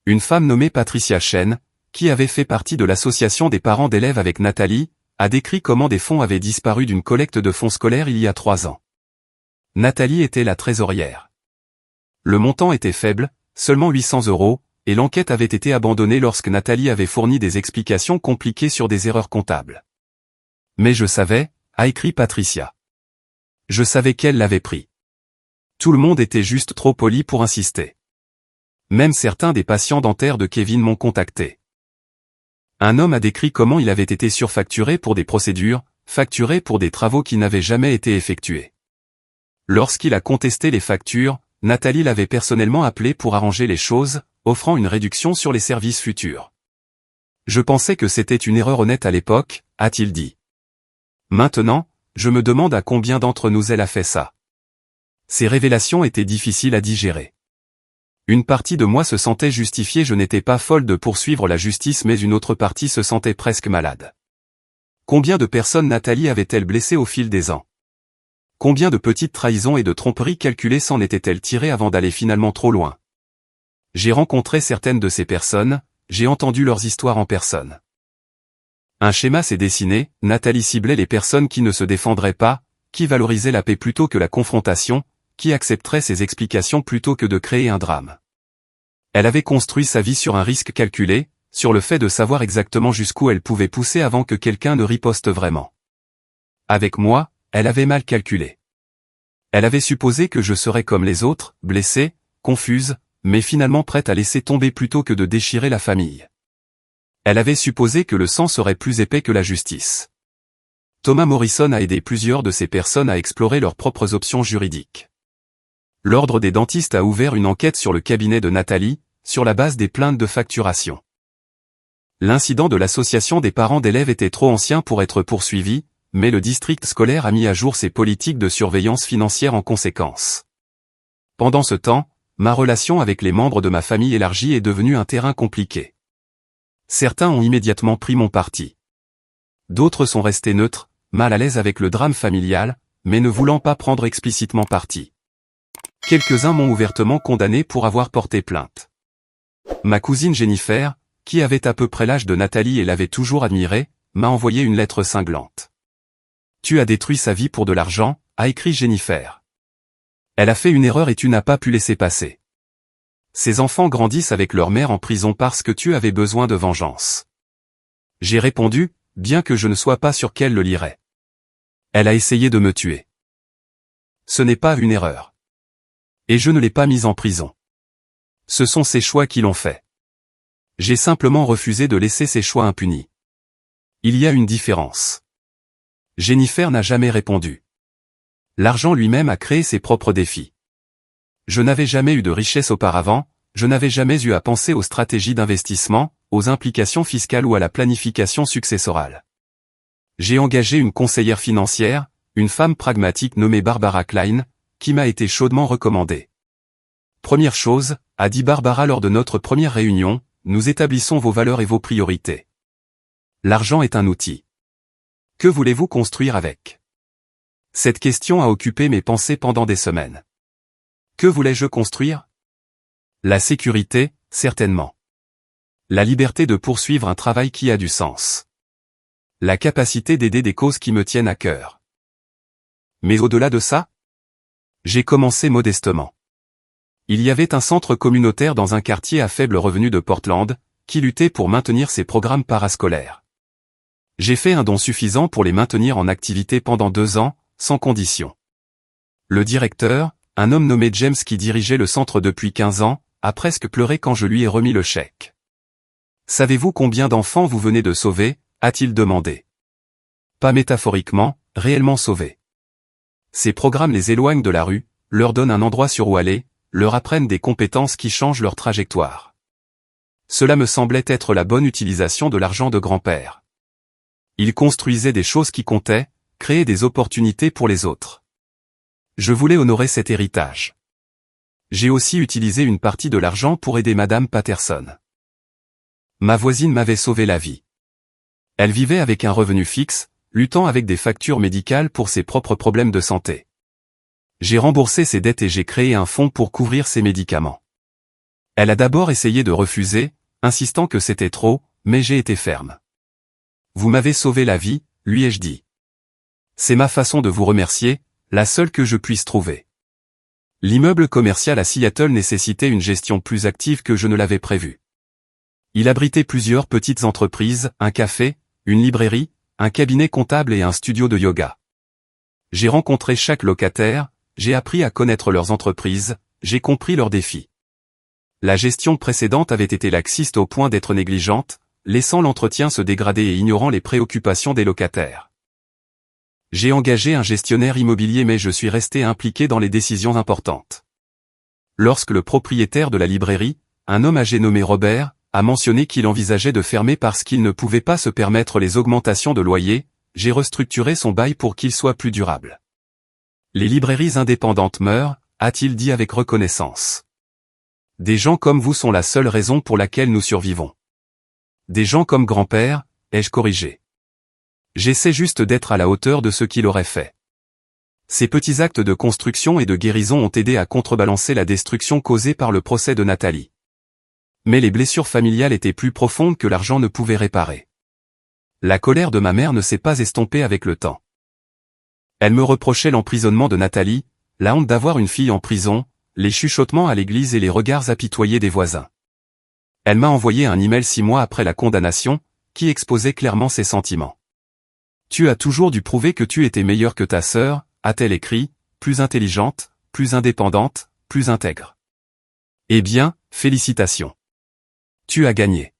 Une femme nommée Patricia Chen, qui avait fait partie de l'association des parents d'élèves avec Nathalie, a décrit comment des fonds avaient disparu d'une collecte de fonds scolaires il y a 3 ans. Nathalie était la trésorière. Le montant était faible, seulement 800 €, et l'enquête avait été abandonnée lorsque Nathalie avait fourni des explications compliquées sur des erreurs comptables. Mais je savais, a écrit Patricia. Je savais qu'elle l'avait pris. Tout le monde était juste trop poli pour insister. Même certains des patients dentaires de Kevin m'ont contacté. Un homme a décrit comment il avait été surfacturé pour des procédures, facturé pour des travaux qui n'avaient jamais été effectués. Lorsqu'il a contesté les factures, Nathalie l'avait personnellement appelé pour arranger les choses, offrant une réduction sur les services futurs. Je pensais que c'était une erreur honnête à l'époque, a-t-il dit. Maintenant, je me demande à combien d'entre nous elle a fait ça. Ces révélations étaient difficiles à digérer. Une partie de moi se sentait justifiée, je n'étais pas folle de poursuivre la justice, mais une autre partie se sentait presque malade. Combien de personnes Nathalie avait-elle blessées au fil des ans? Combien de petites trahisons et de tromperies calculées s'en était-elle tirée avant d'aller finalement trop loin? J'ai rencontré certaines de ces personnes, j'ai entendu leurs histoires en personne. Un schéma s'est dessiné, Nathalie ciblait les personnes qui ne se défendraient pas, qui valorisaient la paix plutôt que la confrontation, qui accepteraient ses explications plutôt que de créer un drame. Elle avait construit sa vie sur un risque calculé, sur le fait de savoir exactement jusqu'où elle pouvait pousser avant que quelqu'un ne riposte vraiment. Avec moi, elle avait mal calculé. Elle avait supposé que je serais comme les autres, blessée, confuse, mais finalement prête à laisser tomber plutôt que de déchirer la famille. Elle avait supposé que le sang serait plus épais que la justice. Thomas Morrison a aidé plusieurs de ces personnes à explorer leurs propres options juridiques. L'Ordre des dentistes a ouvert une enquête sur le cabinet de Nathalie, sur la base des plaintes de facturation. L'incident de l'association des parents d'élèves était trop ancien pour être poursuivi, mais le district scolaire a mis à jour ses politiques de surveillance financière en conséquence. Pendant ce temps, ma relation avec les membres de ma famille élargie est devenue un terrain compliqué. Certains ont immédiatement pris mon parti. D'autres sont restés neutres, mal à l'aise avec le drame familial, mais ne voulant pas prendre explicitement parti. Quelques-uns m'ont ouvertement condamné pour avoir porté plainte. Ma cousine Jennifer, qui avait à peu près l'âge de Nathalie et l'avait toujours admirée, m'a envoyé une lettre cinglante. « Tu as détruit sa vie pour de l'argent », a écrit Jennifer. Elle a fait une erreur et tu n'as pas pu laisser passer. Ses enfants grandissent avec leur mère en prison parce que tu avais besoin de vengeance. J'ai répondu, bien que je ne sois pas sûr qu'elle le lirait. Elle a essayé de me tuer. Ce n'est pas une erreur. Et je ne l'ai pas mise en prison. Ce sont ses choix qui l'ont fait. J'ai simplement refusé de laisser ses choix impunis. Il y a une différence. Jennifer n'a jamais répondu. L'argent lui-même a créé ses propres défis. Je n'avais jamais eu de richesse auparavant, je n'avais jamais eu à penser aux stratégies d'investissement, aux implications fiscales ou à la planification successorale. J'ai engagé une conseillère financière, une femme pragmatique nommée Barbara Klein, qui m'a été chaudement recommandée. Première chose, a dit Barbara lors de notre première réunion, nous établissons vos valeurs et vos priorités. L'argent est un outil. Que voulez-vous construire avec ? Cette question a occupé mes pensées pendant des semaines. Que voulais-je construire ? La sécurité, certainement. La liberté de poursuivre un travail qui a du sens. La capacité d'aider des causes qui me tiennent à cœur. Mais au-delà de ça ? J'ai commencé modestement. Il y avait un centre communautaire dans un quartier à faible revenu de Portland, qui luttait pour maintenir ses programmes parascolaires. J'ai fait un don suffisant pour les maintenir en activité pendant 2 ans, sans condition. Le directeur, un homme nommé James qui dirigeait le centre depuis 15 ans, a presque pleuré quand je lui ai remis le chèque. « Savez-vous combien d'enfants vous venez de sauver ?» a-t-il demandé. Pas métaphoriquement, réellement sauvés. Ces programmes les éloignent de la rue, leur donnent un endroit sur où aller, leur apprennent des compétences qui changent leur trajectoire. Cela me semblait être la bonne utilisation de l'argent de grand-père. Ils construisaient des choses qui comptaient, créaient des opportunités pour les autres. Je voulais honorer cet héritage. J'ai aussi utilisé une partie de l'argent pour aider Madame Patterson. Ma voisine m'avait sauvé la vie. Elle vivait avec un revenu fixe, luttant avec des factures médicales pour ses propres problèmes de santé. J'ai remboursé ses dettes et j'ai créé un fonds pour couvrir ses médicaments. Elle a d'abord essayé de refuser, insistant que c'était trop, mais j'ai été ferme. Vous m'avez sauvé la vie, lui ai-je dit. C'est ma façon de vous remercier, la seule que je puisse trouver. L'immeuble commercial à Seattle nécessitait une gestion plus active que je ne l'avais prévu. Il abritait plusieurs petites entreprises, un café, une librairie, un cabinet comptable et un studio de yoga. J'ai rencontré chaque locataire, j'ai appris à connaître leurs entreprises, j'ai compris leurs défis. La gestion précédente avait été laxiste au point d'être négligente, laissant l'entretien se dégrader et ignorant les préoccupations des locataires. J'ai engagé un gestionnaire immobilier mais je suis resté impliqué dans les décisions importantes. Lorsque le propriétaire de la librairie, un homme âgé nommé Robert, a mentionné qu'il envisageait de fermer parce qu'il ne pouvait pas se permettre les augmentations de loyer, j'ai restructuré son bail pour qu'il soit plus durable. Les librairies indépendantes meurent, a-t-il dit avec reconnaissance. Des gens comme vous sont la seule raison pour laquelle nous survivons. Des gens comme grand-père, ai-je corrigé. J'essaie juste d'être à la hauteur de ce qu'il aurait fait. Ces petits actes de construction et de guérison ont aidé à contrebalancer la destruction causée par le procès de Nathalie. Mais les blessures familiales étaient plus profondes que l'argent ne pouvait réparer. La colère de ma mère ne s'est pas estompée avec le temps. Elle me reprochait l'emprisonnement de Nathalie, la honte d'avoir une fille en prison, les chuchotements à l'église et les regards apitoyés des voisins. Elle m'a envoyé un email 6 mois après la condamnation, qui exposait clairement ses sentiments. « Tu as toujours dû prouver que tu étais meilleure que ta sœur », a-t-elle écrit, plus intelligente, plus indépendante, plus intègre. Eh bien, félicitations. Tu as gagné.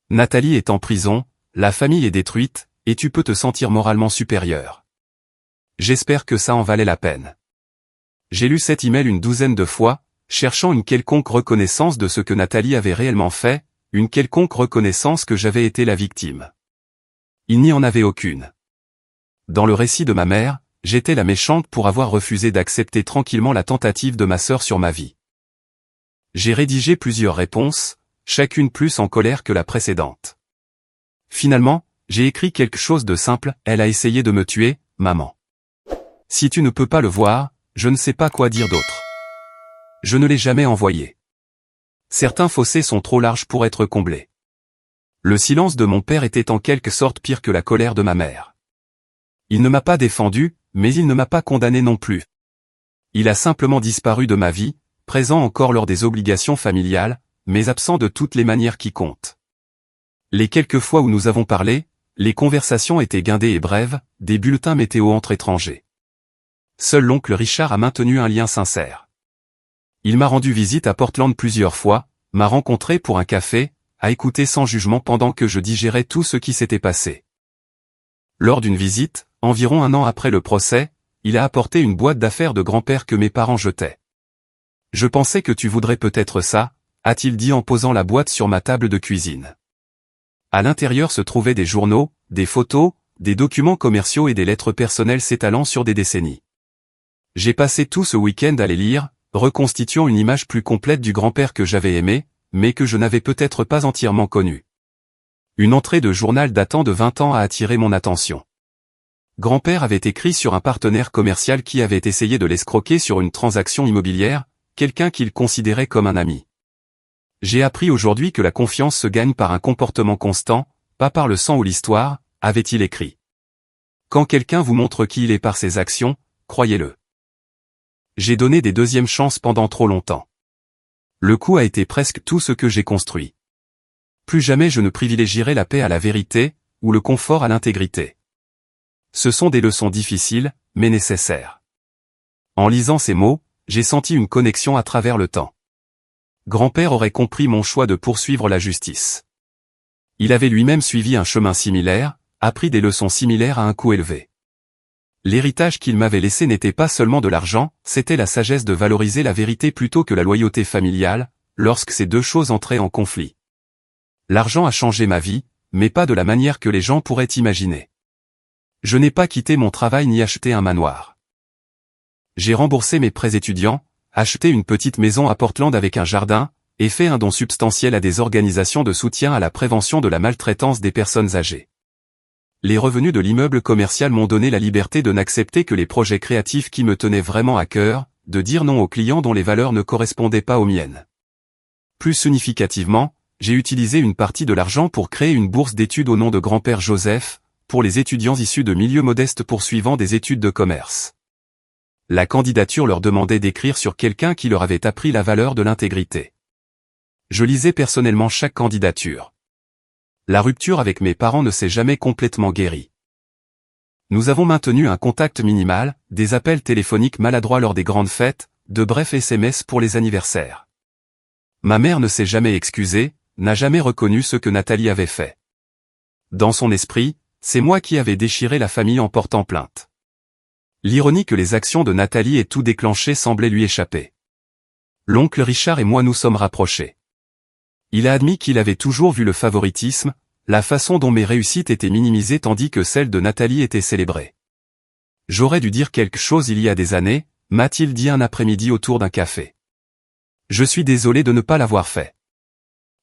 Nathalie est en prison, la famille est détruite, et tu peux te sentir moralement supérieure. J'espère que ça en valait la peine. J'ai lu cet email une douzaine de fois, cherchant une quelconque reconnaissance de ce que Nathalie avait réellement fait, une quelconque reconnaissance que j'avais été la victime. Il n'y en avait aucune. Dans le récit de ma mère, j'étais la méchante pour avoir refusé d'accepter tranquillement la tentative de ma sœur sur ma vie. J'ai rédigé plusieurs réponses, chacune plus en colère que la précédente. Finalement, J'ai écrit quelque chose de simple, elle a essayé de me tuer, maman. Si tu ne peux pas le voir, je ne sais pas quoi dire d'autre. Je ne l'ai jamais envoyé. Certains fossés sont trop larges pour être comblés. Le silence de mon père était en quelque sorte pire que la colère de ma mère. Il ne m'a pas défendu, mais il ne m'a pas condamné non plus. Il a simplement disparu de ma vie, présent encore lors des obligations familiales, mais absent de toutes les manières qui comptent. Les quelques fois où nous avons parlé, les conversations étaient guindées et brèves, des bulletins météo entre étrangers. Seul l'oncle Richard a maintenu un lien sincère. Il m'a rendu visite à Portland plusieurs fois, m'a rencontré pour un café, a écouté sans jugement pendant que je digérais tout ce qui s'était passé. Lors d'une visite, environ un an après le procès, il a apporté une boîte d'affaires de grand-père que mes parents jetaient. « Je pensais que tu voudrais peut-être ça », a-t-il dit en posant la boîte sur ma table de cuisine. À l'intérieur se trouvaient des journaux, des photos, des documents commerciaux et des lettres personnelles s'étalant sur des décennies. J'ai passé tout ce week-end à les lire, reconstituant une image plus complète du grand-père que j'avais aimé, mais que je n'avais peut-être pas entièrement connu. Une entrée de journal datant de 20 ans a attiré mon attention. Grand-père avait écrit sur un partenaire commercial qui avait essayé de l'escroquer sur une transaction immobilière, quelqu'un qu'il considérait comme un ami. J'ai appris aujourd'hui que la confiance se gagne par un comportement constant, pas par le sang ou l'histoire, avait-il écrit. Quand quelqu'un vous montre qui il est par ses actions, croyez-le. J'ai donné des deuxièmes chances pendant trop longtemps. Le coup a été presque tout ce que j'ai construit. Plus jamais je ne privilégierai la paix à la vérité, ou le confort à l'intégrité. Ce sont des leçons difficiles, mais nécessaires. En lisant ces mots, j'ai senti une connexion à travers le temps. Grand-père aurait compris mon choix de poursuivre la justice. Il avait lui-même suivi un chemin similaire, appris des leçons similaires à un coût élevé. L'héritage qu'il m'avait laissé n'était pas seulement de l'argent, c'était la sagesse de valoriser la vérité plutôt que la loyauté familiale, lorsque ces deux choses entraient en conflit. L'argent a changé ma vie, mais pas de la manière que les gens pourraient imaginer. Je n'ai pas quitté mon travail ni acheté un manoir. J'ai remboursé mes prêts étudiants, acheté une petite maison à Portland avec un jardin, et fait un don substantiel à des organisations de soutien à la prévention de la maltraitance des personnes âgées. Les revenus de l'immeuble commercial m'ont donné la liberté de n'accepter que les projets créatifs qui me tenaient vraiment à cœur, de dire non aux clients dont les valeurs ne correspondaient pas aux miennes. Plus significativement, j'ai utilisé une partie de l'argent pour créer une bourse d'études au nom de grand-père Joseph, pour les étudiants issus de milieux modestes poursuivant des études de commerce. La candidature leur demandait d'écrire sur quelqu'un qui leur avait appris la valeur de l'intégrité. Je lisais personnellement chaque candidature. La rupture avec mes parents ne s'est jamais complètement guérie. Nous avons maintenu un contact minimal, des appels téléphoniques maladroits lors des grandes fêtes, de brefs SMS pour les anniversaires. Ma mère ne s'est jamais excusée, n'a jamais reconnu ce que Nathalie avait fait. Dans son esprit, c'est moi qui avais déchiré la famille en portant plainte. L'ironie que les actions de Nathalie aient tout déclenché semblait lui échapper. L'oncle Richard et moi nous sommes rapprochés. Il a admis qu'il avait toujours vu le favoritisme, la façon dont mes réussites étaient minimisées tandis que celles de Nathalie étaient célébrées. J'aurais dû dire quelque chose il y a des années, m'a-t-il dit un après-midi autour d'un café. Je suis désolé de ne pas l'avoir fait.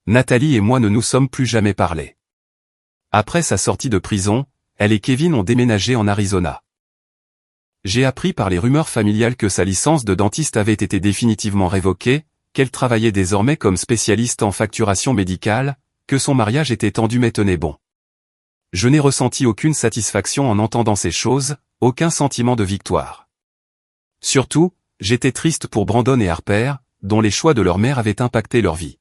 Nathalie et moi ne nous sommes plus jamais parlé. Après sa sortie de prison, elle et Kevin ont déménagé en Arizona. J'ai appris par les rumeurs familiales que sa licence de dentiste avait été définitivement révoquée, qu'elle travaillait désormais comme spécialiste en facturation médicale, que son mariage était tendu mais tenait bon. Je n'ai ressenti aucune satisfaction en entendant ces choses, aucun sentiment de victoire. Surtout, j'étais triste pour Brandon et Harper, dont les choix de leur mère avaient impacté leur vie.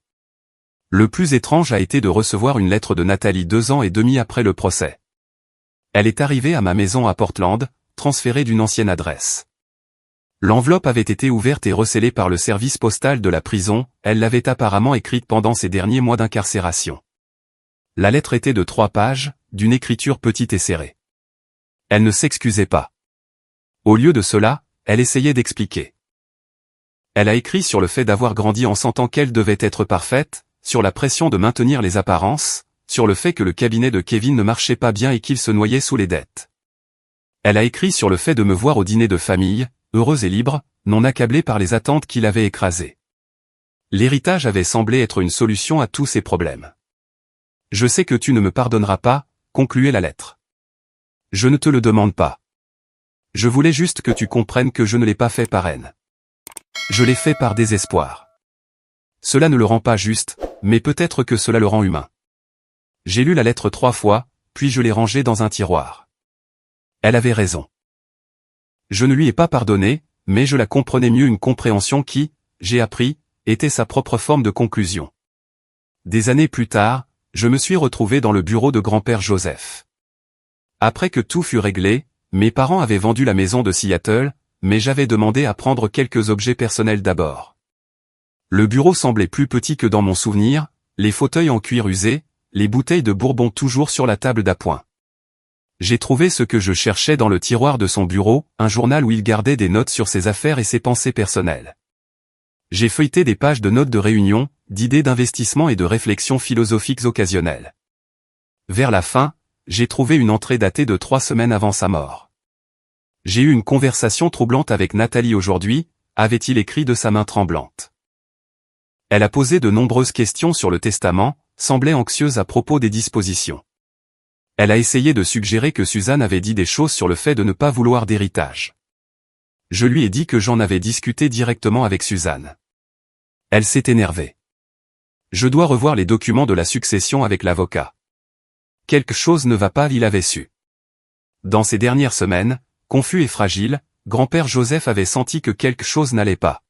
Le plus étrange a été de recevoir une lettre de Nathalie 2 ans et demi après le procès. Elle est arrivée à ma maison à Portland, transférée d'une ancienne adresse. L'enveloppe avait été ouverte et recellée par le service postal de la prison, elle l'avait apparemment écrite pendant ses derniers mois d'incarcération. La lettre était de 3 pages, d'une écriture petite et serrée. Elle ne s'excusait pas. Au lieu de cela, elle essayait d'expliquer. Elle a écrit sur le fait d'avoir grandi en sentant qu'elle devait être parfaite, sur la pression de maintenir les apparences, sur le fait que le cabinet de Kevin ne marchait pas bien et qu'il se noyait sous les dettes. Elle a écrit sur le fait de me voir au dîner de famille, heureuse et libre, non accablée par les attentes qui l'avaient écrasée. L'héritage avait semblé être une solution à tous ses problèmes. Je sais que tu ne me pardonneras pas, concluait la lettre. Je ne te le demande pas. Je voulais juste que tu comprennes que je ne l'ai pas fait par haine. Je l'ai fait par désespoir. Cela ne le rend pas juste, mais peut-être que cela le rend humain. J'ai lu la lettre 3 fois, puis je l'ai rangée dans un tiroir. Elle avait raison. Je ne lui ai pas pardonné, mais je la comprenais mieux, une compréhension qui, j'ai appris, était sa propre forme de conclusion. Des années plus tard, je me suis retrouvé dans le bureau de grand-père Joseph. Après que tout fut réglé, mes parents avaient vendu la maison de Seattle, mais j'avais demandé à prendre quelques objets personnels d'abord. Le bureau semblait plus petit que dans mon souvenir, les fauteuils en cuir usé, les bouteilles de bourbon toujours sur la table d'appoint. J'ai trouvé ce que je cherchais dans le tiroir de son bureau, un journal où il gardait des notes sur ses affaires et ses pensées personnelles. J'ai feuilleté des pages de notes de réunion, d'idées d'investissement et de réflexions philosophiques occasionnelles. Vers la fin, j'ai trouvé une entrée datée de 3 semaines avant sa mort. J'ai eu une conversation troublante avec Nathalie aujourd'hui, avait-il écrit de sa main tremblante. Elle a posé de nombreuses questions sur le testament, semblait anxieuse à propos des dispositions. Elle a essayé de suggérer que Suzanne avait dit des choses sur le fait de ne pas vouloir d'héritage. Je lui ai dit que j'en avais discuté directement avec Suzanne. Elle s'est énervée. Je dois revoir les documents de la succession avec l'avocat. Quelque chose ne va pas, il avait su. Dans ces dernières semaines, confus et fragile, grand-père Joseph avait senti que quelque chose n'allait pas.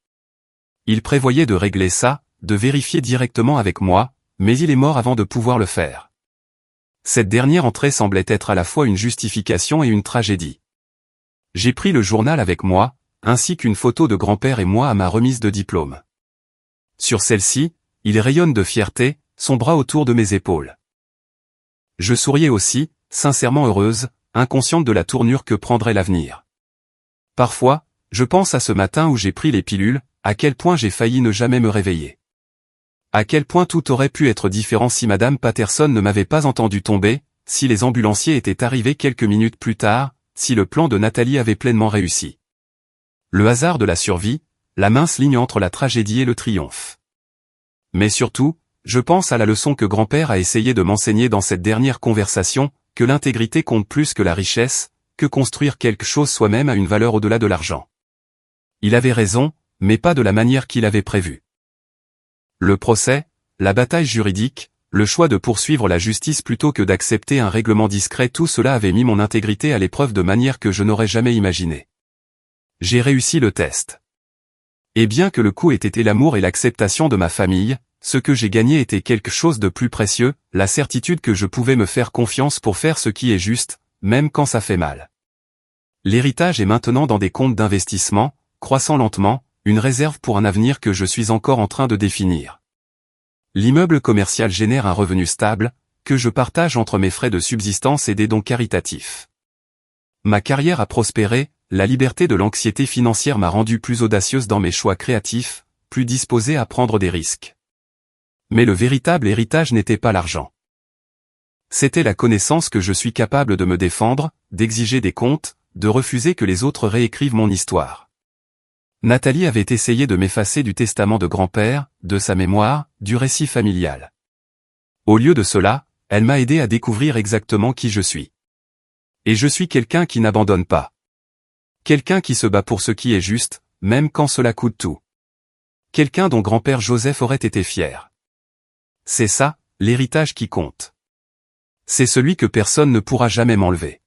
Il prévoyait de régler ça, de vérifier directement avec moi, mais il est mort avant de pouvoir le faire. Cette dernière entrée semblait être à la fois une justification et une tragédie. J'ai pris le journal avec moi, ainsi qu'une photo de grand-père et moi à ma remise de diplôme. Sur celle-ci, il rayonne de fierté, son bras autour de mes épaules. Je souriais aussi, sincèrement heureuse, inconsciente de la tournure que prendrait l'avenir. Parfois, je pense à ce matin où j'ai pris les pilules, à quel point j'ai failli ne jamais me réveiller. À quel point tout aurait pu être différent si Madame Patterson ne m'avait pas entendu tomber, si les ambulanciers étaient arrivés quelques minutes plus tard, si le plan de Nathalie avait pleinement réussi. Le hasard de la survie, la mince ligne entre la tragédie et le triomphe. Mais surtout, je pense à la leçon que grand-père a essayé de m'enseigner dans cette dernière conversation, que l'intégrité compte plus que la richesse, que construire quelque chose soi-même a une valeur au-delà de l'argent. Il avait raison, mais pas de la manière qu'il avait prévue. Le procès, la bataille juridique, le choix de poursuivre la justice plutôt que d'accepter un règlement discret, tout cela avait mis mon intégrité à l'épreuve de manière que je n'aurais jamais imaginée. J'ai réussi le test. Et bien que le coût ait été l'amour et l'acceptation de ma famille, ce que j'ai gagné était quelque chose de plus précieux, la certitude que je pouvais me faire confiance pour faire ce qui est juste, même quand ça fait mal. L'héritage est maintenant dans des comptes d'investissement, croissant lentement, une réserve pour un avenir que je suis encore en train de définir. L'immeuble commercial génère un revenu stable, que je partage entre mes frais de subsistance et des dons caritatifs. Ma carrière a prospéré, la liberté de l'anxiété financière m'a rendu plus audacieuse dans mes choix créatifs, plus disposée à prendre des risques. Mais le véritable héritage n'était pas l'argent. C'était la connaissance que je suis capable de me défendre, d'exiger des comptes, de refuser que les autres réécrivent mon histoire. Nathalie avait essayé de m'effacer du testament de grand-père, de sa mémoire, du récit familial. Au lieu de cela, elle m'a aidé à découvrir exactement qui je suis. Et je suis quelqu'un qui n'abandonne pas. Quelqu'un qui se bat pour ce qui est juste, même quand cela coûte tout. Quelqu'un dont grand-père Joseph aurait été fier. C'est ça, l'héritage qui compte. C'est celui que personne ne pourra jamais m'enlever.